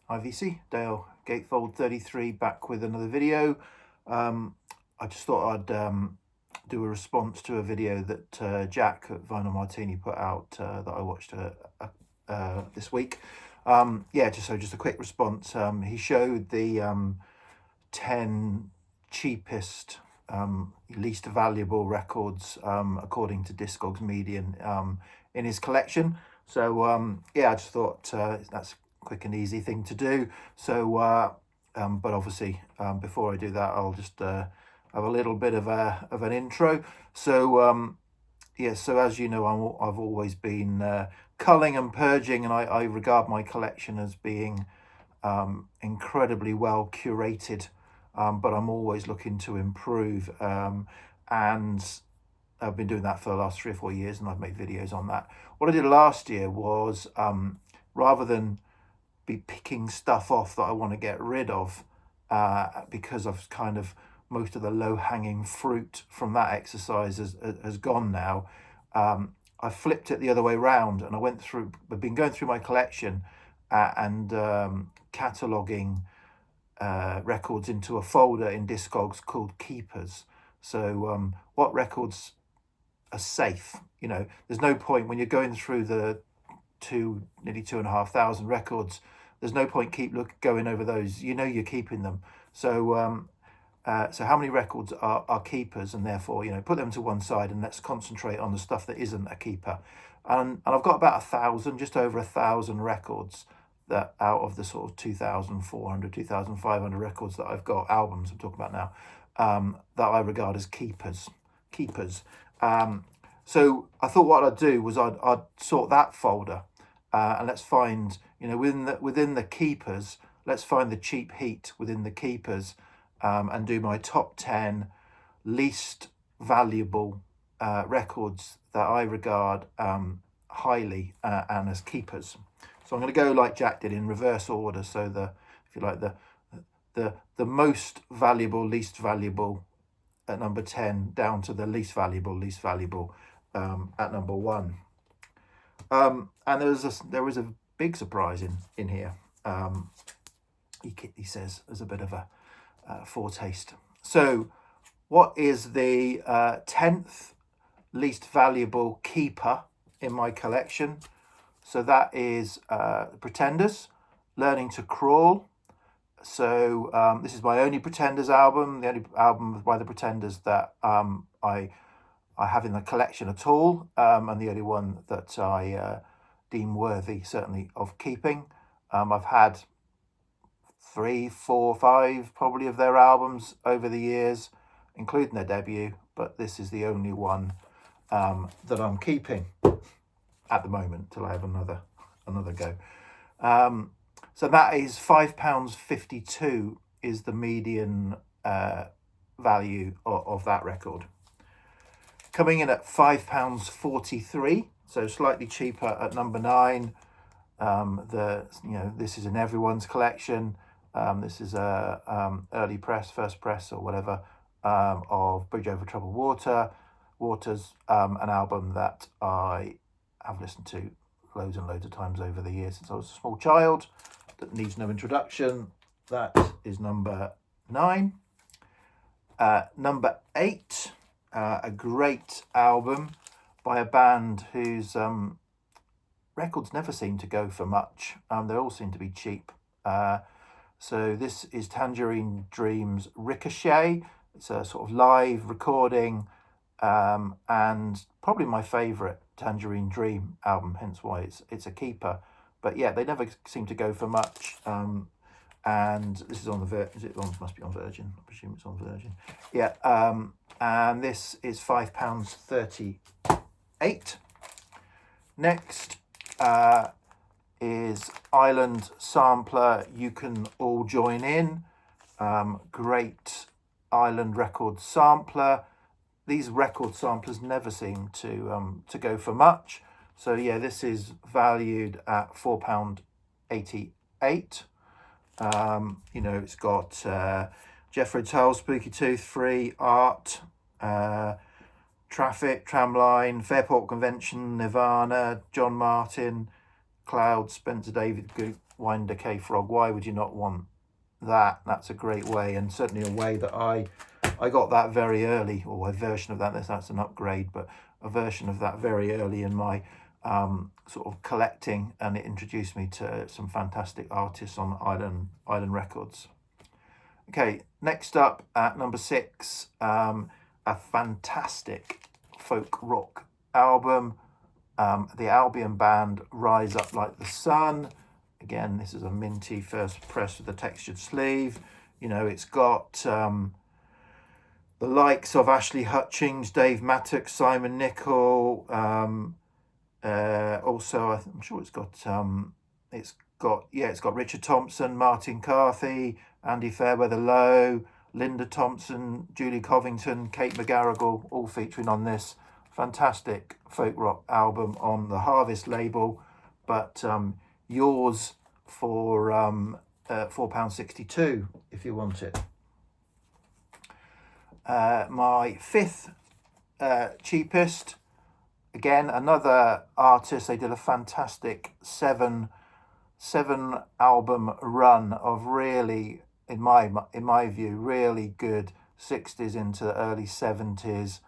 IVC, Dale Gatefold 33, back with another video. I just thought I'd do a response to a video that Jack at Vinyl Martini put out that I watched this week. Just a quick response. He showed the 10 cheapest, least valuable records according to Discogs median in his collection. So I just thought that's a quick and easy thing to do. So but obviously before I do that, I'll just have a little bit of an intro. So so as you know, I've always been culling and purging, and I regard my collection as being incredibly well curated, but I'm always looking to improve, and I've been doing that for the last 3 or 4 years, and I've made videos on that. What I did last year was, rather than be picking stuff off that I want to get rid of, because I've kind of, most of the low-hanging fruit from that exercise has gone now, I flipped it the other way around, and I've been going through my collection and cataloguing records into a folder in Discogs called Keepers. So what records are safe? There's no point when you're going through the nearly 2,500 records. There's no point going over those. You're keeping them. So so how many records are keepers, and therefore put them to one side and let's concentrate on the stuff that isn't a keeper. And I've got about 1,000, just over 1,000 records, that out of the sort of 2,400, 2,500 records that I've got, albums I'm talking about now, that I regard as keepers. So I thought what I'd do was I'd sort that folder, and let's find, within the keepers, let's find the cheap heat within the keepers, and do my top 10 least valuable records that I regard highly and as keepers. So I'm going to go like Jack did, in reverse order. So the most valuable, least valuable at number 10, down to the least valuable at number 1. And there was a big surprise in here. He says there's a bit of a foretaste. So what is the 10th least valuable keeper in my collection? So that is Pretenders, Learning to Crawl. So this is my only Pretenders album, the only album by the Pretenders that I have in the collection at all, and the only one that I deem worthy, certainly, of keeping. I've had 3, 4, 5 probably of their albums over the years, including their debut, but this is the only one that I'm keeping at the moment till I have another go. So that is £5.52 is the median value of that record. Coming in at £5.43, so slightly cheaper at number 9. This is in everyone's collection. This is a early press, first press or whatever, of Bridge Over Troubled Waters, an album that I have listened to loads and loads of times over the years since I was a small child. That needs no introduction. That is number 9. Number 8, a great album by a band whose records never seem to go for much. They all seem to be cheap. So this is Tangerine Dream's Ricochet. It's a sort of live recording, and probably my favourite Tangerine Dream album, hence why it's a keeper. But yeah, they never seem to go for much. And this is on the must be on Virgin. I presume it's on Virgin. Yeah. And this is £5.38. Next is Island Sampler, You Can All Join In. Great Island record sampler. These record samplers never seem to go for much. So yeah, this is valued at £4.88. It's got Jethro Tull, Spooky Tooth, Free, Art, Traffic, Tramline, Fairport Convention, Nirvana, John Martin, Cloud, Spencer David, Goop, Winder, K Frog. Why would you not want that? That's a great way, and certainly a way that I got that very early, or a version of that. That's an upgrade, but a version of that very early in my sort of collecting, and it introduced me to some fantastic artists on Island Records. Okay, next up at number 6, a fantastic folk rock album, the Albion Band, Rise Up Like the Sun. Again, this is a minty first press with a textured sleeve. You know, it's got the likes of Ashley Hutchings, Dave Mattock, Simon Nicol. Also, I'm sure it's got Richard Thompson, Martin Carthy, Andy Fairweather Lowe, Linda Thompson, Julie Covington, Kate McGarrigle, all featuring on this fantastic folk rock album on the Harvest label, but yours for £4.62 if you want it. My 5th cheapest, again, another artist. They did a fantastic seven album run of really, in my view, really good 60s into the early 70s,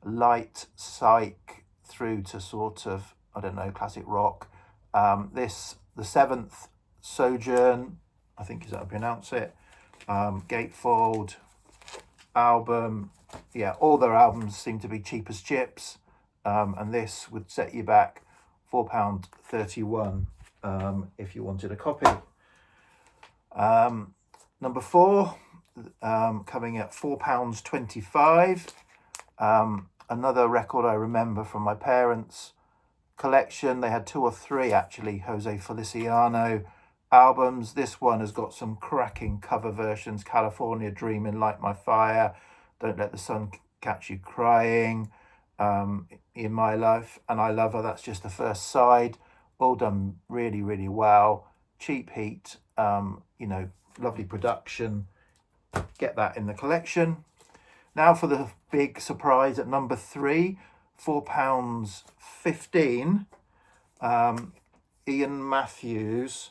light psych through to sort of, I don't know, classic rock. The 7th Sojourn, I think is how I pronounce it, Gatefold album. Yeah, all their albums seem to be cheap as chips, and this would set you back £4.31 if you wanted a copy. Number 4, coming at £4.25, another record I remember from my parents' collection. They had 2 or 3 actually, Jose Feliciano albums. This one has got some cracking cover versions: California Dreaming, Light My Fire, Don't Let the Sun Catch You Crying, In My Life, and I Love Her. That's just the first side. All done really, really well. Cheap heat, you know, lovely production. Get that in the collection. Now for the big surprise at number 3, £4.15. Ian Matthews,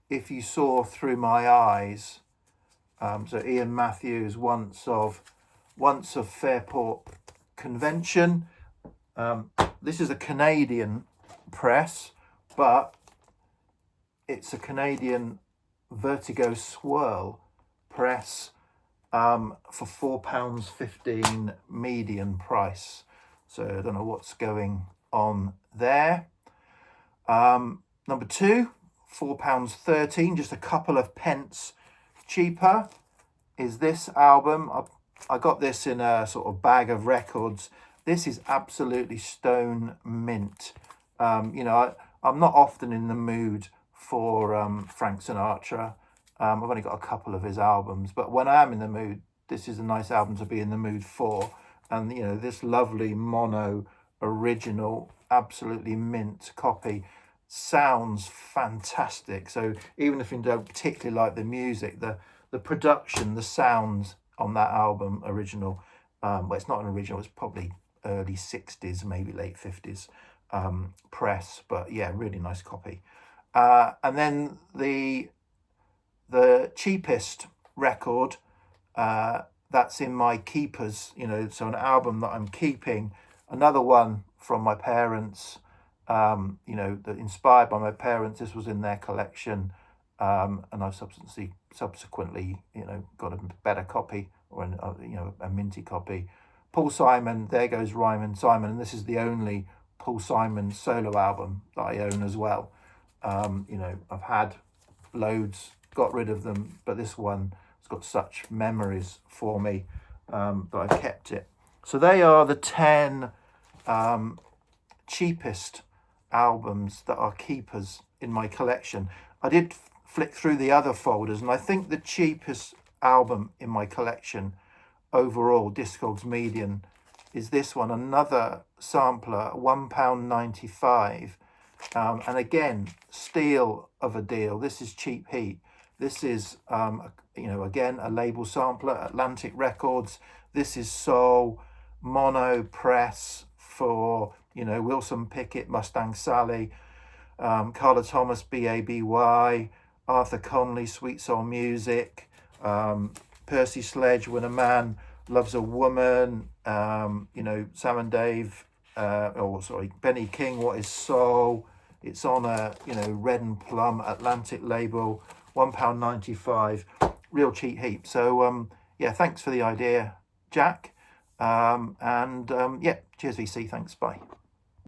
If You Saw Through My Eyes. So Ian Matthews, once of Fairport Convention. This is a Canadian press, but it's a Canadian Vertigo Swirl press for £4.15 median price. So I don't know what's going on there. Number 2, £4.13, just a couple of pence cheaper, is this album. I got this in a sort of bag of records. This is absolutely stone mint. You know, I'm not often in the mood for Frank Sinatra. I've only got a couple of his albums, but when I am in the mood, this is a nice album to be in the mood for. And, you know, this lovely mono original, absolutely mint copy sounds fantastic. So even if you don't particularly like the music, the production, the sounds on that album, original, well, it's not an original, it's probably early 60s, maybe late 50s press, but yeah, really nice copy. And then the cheapest record, that's in my keepers, you know, so an album that I'm keeping, another one from my parents, you know, that inspired by my parents. This was in their collection, and I've subsequently, you know, got a better copy, or you know, a minty copy. Paul Simon, There Goes Ryman Simon, and this is the only Paul Simon solo album that I own as well. You know, I've had loads, got rid of them, but this one has got such memories for me that I've kept it. So they are the 10 cheapest albums that are keepers in my collection. I did flick through the other folders, and I think the cheapest album in my collection overall, Discogs Median, is this one, another sampler, £1.95. And again, steal of a deal. This is cheap heat. This is, you know, again, a label sampler, Atlantic Records. This is soul, mono press for, you know, Wilson Pickett, Mustang Sally. Carla Thomas, BABY, Arthur Conley, Sweet Soul Music, Percy Sledge, When a Man Loves a Woman, you know, Sam and Dave, Benny King, What is Soul? It's on a, you know, Red and Plum Atlantic label, £1.95, real cheap heap. So yeah, thanks for the idea, Jack. Yeah, cheers VC, thanks, bye.